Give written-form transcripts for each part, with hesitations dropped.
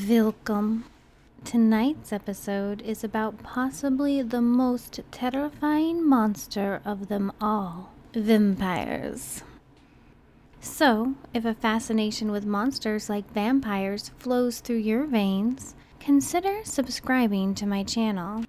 Welcome. Tonight's episode is about possibly the most terrifying monster of them all, vampires. So, if a fascination with monsters like vampires flows through your veins, consider subscribing to my channel.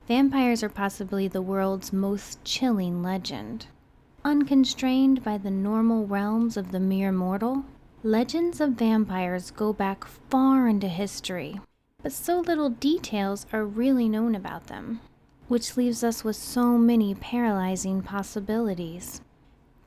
Vampires are possibly the world's most chilling legend. Unconstrained by the normal realms of the mere mortal, legends of vampires go back far into history, but so little details are really known about them, which leaves us with so many paralyzing possibilities.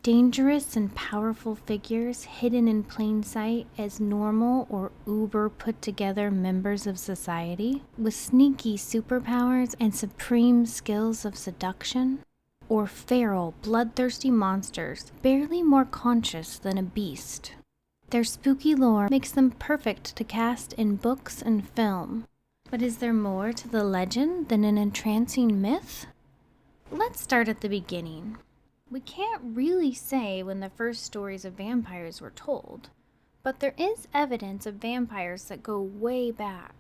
Dangerous and powerful figures hidden in plain sight as normal or uber put together members of society, with sneaky superpowers and supreme skills of seduction, or feral, bloodthirsty monsters barely more conscious than a beast. Their spooky lore makes them perfect to cast in books and film. But is there more to the legend than an entrancing myth? Let's start at the beginning. We can't really say when the first stories of vampires were told, but there is evidence of vampires that go way back.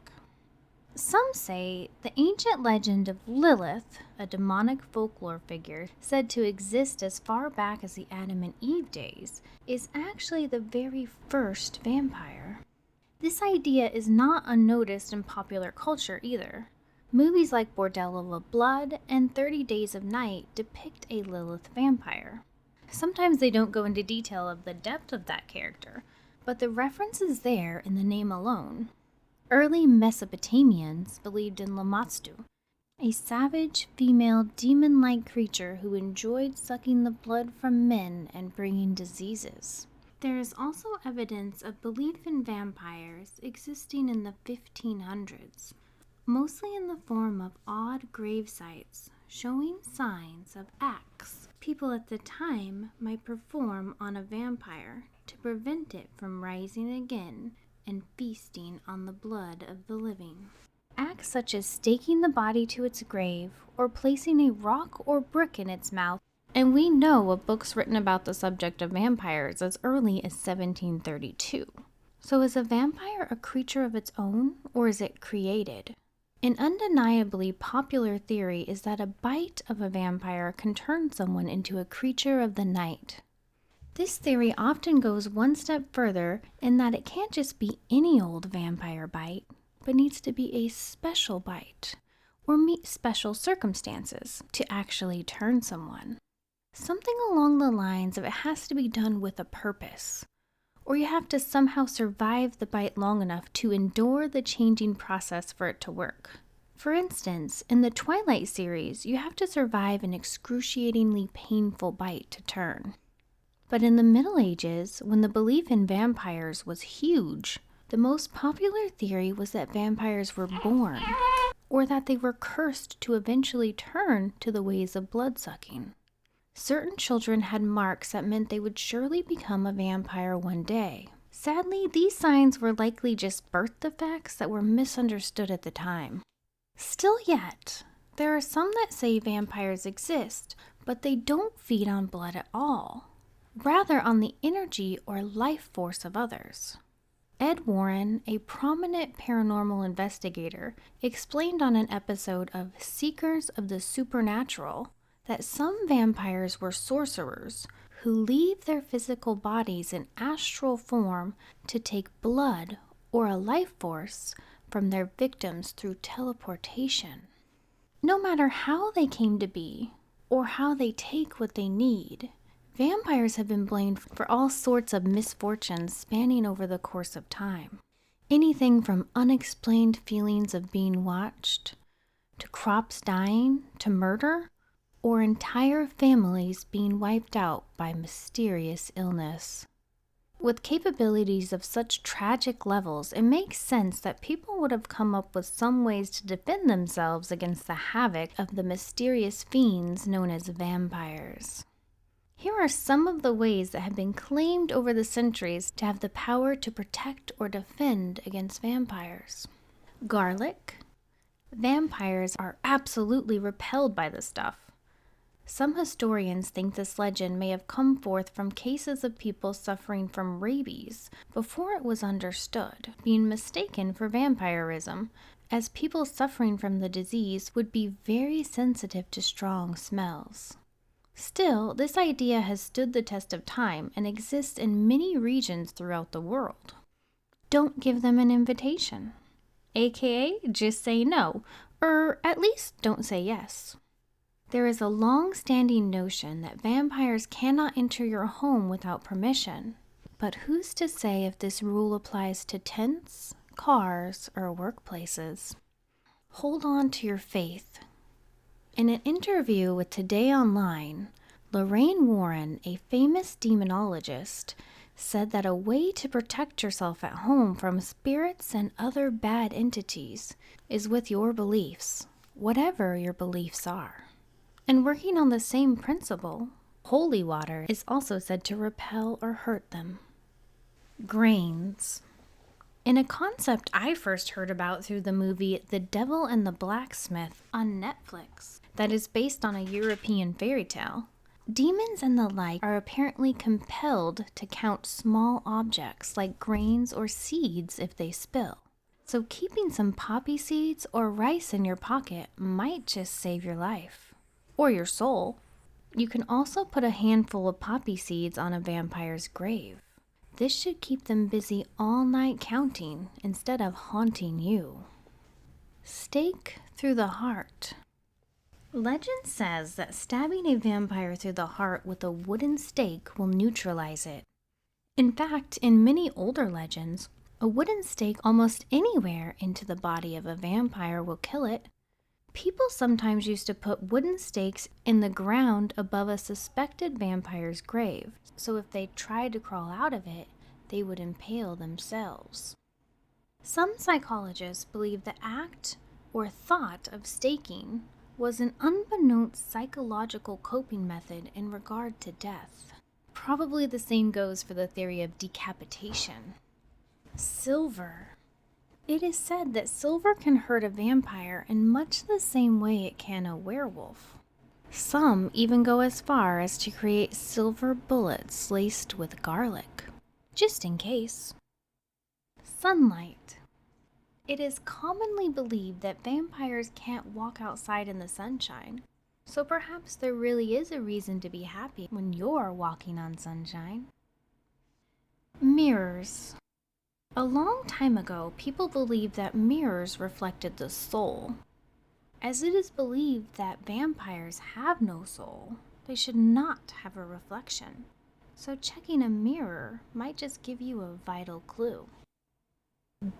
Some say the ancient legend of Lilith, a demonic folklore figure said to exist as far back as the Adam and Eve days, is actually the very first vampire. This idea is not unnoticed in popular culture either. Movies like Bordello of Blood and 30 Days of Night depict a Lilith vampire. Sometimes they don't go into detail of the depth of that character, but the reference is there in the name alone. Early Mesopotamians believed in Lamashtu, a savage female demon-like creature who enjoyed sucking the blood from men and bringing diseases. There is also evidence of belief in vampires existing in the 1500s, mostly in the form of odd grave sites showing signs of acts people at the time might perform on a vampire to prevent it from rising again and feasting on the blood of the living. Acts such as staking the body to its grave or placing a rock or brick in its mouth, and we know of books written about the subject of vampires as early as 1732. So is a vampire a creature of its own, or is it created? An undeniably popular theory is that a bite of a vampire can turn someone into a creature of the night. This theory often goes one step further in that it can't just be any old vampire bite, but needs to be a special bite, or meet special circumstances to actually turn someone. Something along the lines of it has to be done with a purpose, or you have to somehow survive the bite long enough to endure the changing process for it to work. For instance, in the Twilight series, you have to survive an excruciatingly painful bite to turn. But in the Middle Ages, when the belief in vampires was huge, the most popular theory was that vampires were born, or that they were cursed to eventually turn to the ways of bloodsucking. Certain children had marks that meant they would surely become a vampire one day. Sadly, these signs were likely just birth defects that were misunderstood at the time. Still yet, there are some that say vampires exist, but they don't feed on blood at all, rather on the energy or life force of others. Ed Warren, a prominent paranormal investigator, explained on an episode of Seekers of the Supernatural that some vampires were sorcerers who leave their physical bodies in astral form to take blood or a life force from their victims through teleportation. No matter how they came to be or how they take what they need, vampires have been blamed for all sorts of misfortunes spanning over the course of time. Anything from unexplained feelings of being watched, to crops dying, to murder, or entire families being wiped out by mysterious illness. With capabilities of such tragic levels, it makes sense that people would have come up with some ways to defend themselves against the havoc of the mysterious fiends known as vampires. Here are some of the ways that have been claimed over the centuries to have the power to protect or defend against vampires. Garlic. Vampires are absolutely repelled by the stuff. Some historians think this legend may have come forth from cases of people suffering from rabies before it was understood, being mistaken for vampirism, as people suffering from the disease would be very sensitive to strong smells. Still, this idea has stood the test of time and exists in many regions throughout the world. Don't give them an invitation. AKA, just say no, or at least don't say yes. There is a long-standing notion that vampires cannot enter your home without permission. But who's to say if this rule applies to tents, cars, or workplaces? Hold on to your faith. In an interview with Today Online, Lorraine Warren, a famous demonologist, said that a way to protect yourself at home from spirits and other bad entities is with your beliefs, whatever your beliefs are. And working on the same principle, holy water is also said to repel or hurt them. Grains. In a concept I first heard about through the movie The Devil and the Blacksmith on Netflix that is based on a European fairy tale, demons and the like are apparently compelled to count small objects like grains or seeds if they spill. So keeping some poppy seeds or rice in your pocket might just save your life. Or your soul. You can also put a handful of poppy seeds on a vampire's grave. This should keep them busy all night counting instead of haunting you. Stake through the heart. Legend says that stabbing a vampire through the heart with a wooden stake will neutralize it. In fact, in many older legends, a wooden stake almost anywhere into the body of a vampire will kill it. People sometimes used to put wooden stakes in the ground above a suspected vampire's grave, so if they tried to crawl out of it, they would impale themselves. Some psychologists believe the act or thought of staking was an unbeknownst psychological coping method in regard to death. Probably the same goes for the theory of decapitation. Silver. It is said that silver can hurt a vampire in much the same way it can a werewolf. Some even go as far as to create silver bullets laced with garlic, just in case. Sunlight. It is commonly believed that vampires can't walk outside in the sunshine, so perhaps there really is a reason to be happy when you're walking on sunshine. Mirrors. A long time ago, people believed that mirrors reflected the soul. As it is believed that vampires have no soul, they should not have a reflection. So checking a mirror might just give you a vital clue.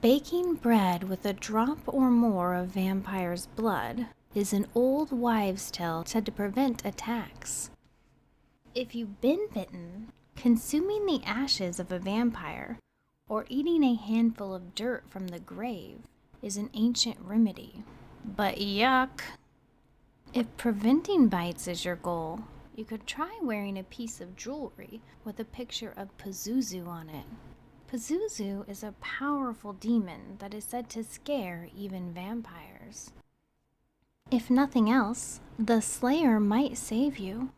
Baking bread with a drop or more of vampire's blood is an old wives' tale said to prevent attacks. If you've been bitten, consuming the ashes of a vampire or eating a handful of dirt from the grave is an ancient remedy. But yuck! If preventing bites is your goal, you could try wearing a piece of jewelry with a picture of Pazuzu on it. Pazuzu is a powerful demon that is said to scare even vampires. If nothing else, the Slayer might save you.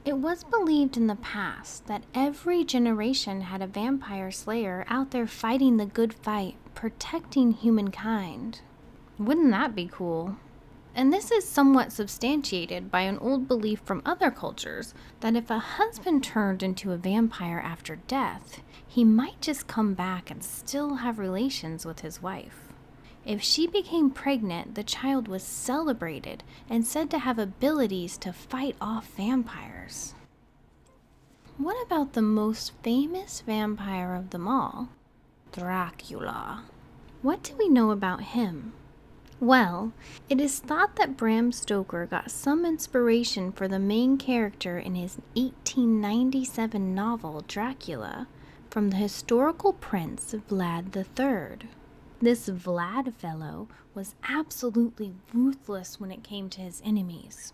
It was believed in the past that every generation had a vampire slayer out there fighting the good fight, protecting humankind. Wouldn't that be cool? And this is somewhat substantiated by an old belief from other cultures that if a husband turned into a vampire after death, he might just come back and still have relations with his wife. If she became pregnant, the child was celebrated and said to have abilities to fight off vampires. What about the most famous vampire of them all, Dracula? What do we know about him? Well, it is thought that Bram Stoker got some inspiration for the main character in his 1897 novel Dracula from the historical prince Vlad III. This Vlad fellow was absolutely ruthless when it came to his enemies,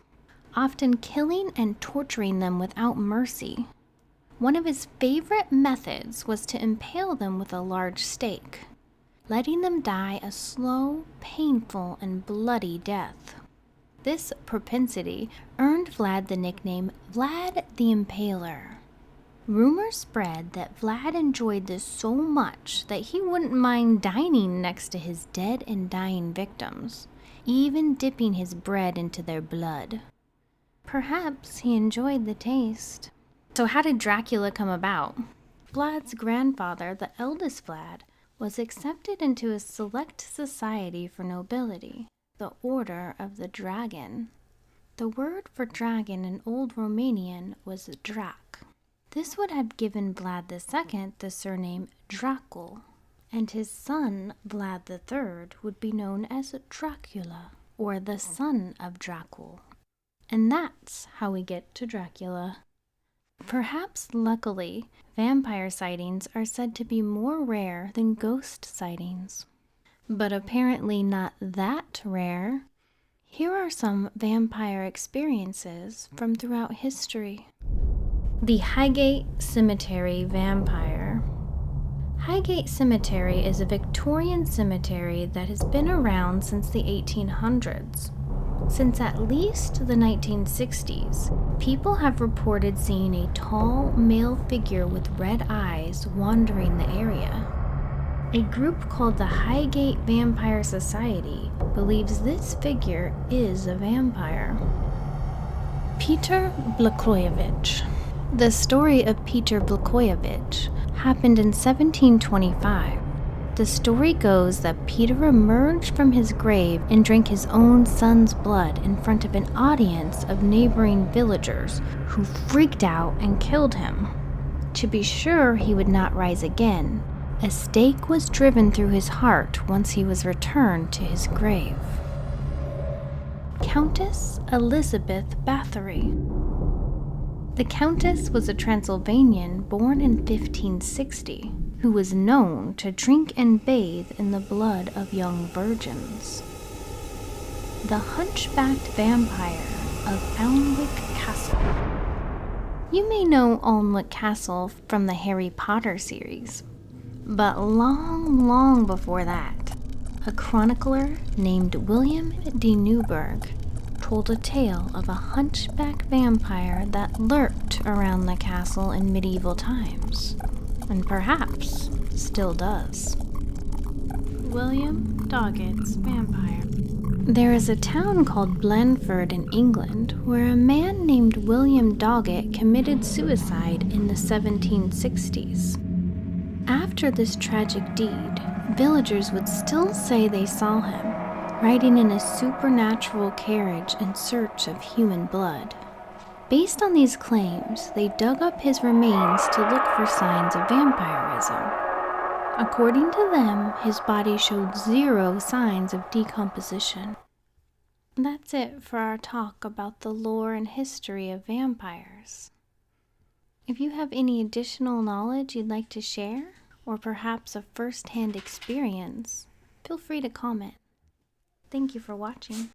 often killing and torturing them without mercy. One of his favorite methods was to impale them with a large stake, letting them die a slow, painful, and bloody death. This propensity earned Vlad the nickname Vlad the Impaler. Rumors spread that Vlad enjoyed this so much that he wouldn't mind dining next to his dead and dying victims, even dipping his bread into their blood. Perhaps he enjoyed the taste. So how did Dracula come about? Vlad's grandfather, the eldest Vlad, was accepted into a select society for nobility, the Order of the Dragon. The word for dragon in Old Romanian was Drac. This would have given Vlad II the surname Dracul, and his son Vlad III would be known as Dracula, or the son of Dracul. And that's how we get to Dracula. Perhaps luckily, vampire sightings are said to be more rare than ghost sightings. But apparently not that rare. Here are some vampire experiences from throughout history. The Highgate Cemetery vampire. Highgate Cemetery is a Victorian cemetery that has been around since the 1800s. Since at least the 1960s, people have reported seeing a tall male figure with red eyes wandering the area. A group called the Highgate Vampire Society believes this figure is a vampire. Peter Blagojevich. The story of Peter Blagojevich happened in 1725. The story goes that Peter emerged from his grave and drank his own son's blood in front of an audience of neighboring villagers who freaked out and killed him. To be sure he would not rise again, a stake was driven through his heart once he was returned to his grave. Countess Elizabeth Bathory. The Countess was a Transylvanian born in 1560 who was known to drink and bathe in the blood of young virgins. The Hunchbacked Vampire of Alnwick Castle. You may know Alnwick Castle from the Harry Potter series, but long before that, a chronicler named William de Newburgh told a tale of a hunchback vampire that lurked around the castle in medieval times, and perhaps still does. William Doggett's vampire. There is a town called Blandford in England where a man named William Doggett committed suicide in the 1760s. After this tragic deed, villagers would still say they saw him, riding in a supernatural carriage in search of human blood. Based on these claims, they dug up his remains to look for signs of vampirism. According to them, his body showed 0 signs of decomposition. That's it for our talk about the lore and history of vampires. If you have any additional knowledge you'd like to share, or perhaps a first-hand experience, feel free to comment. Thank you for watching.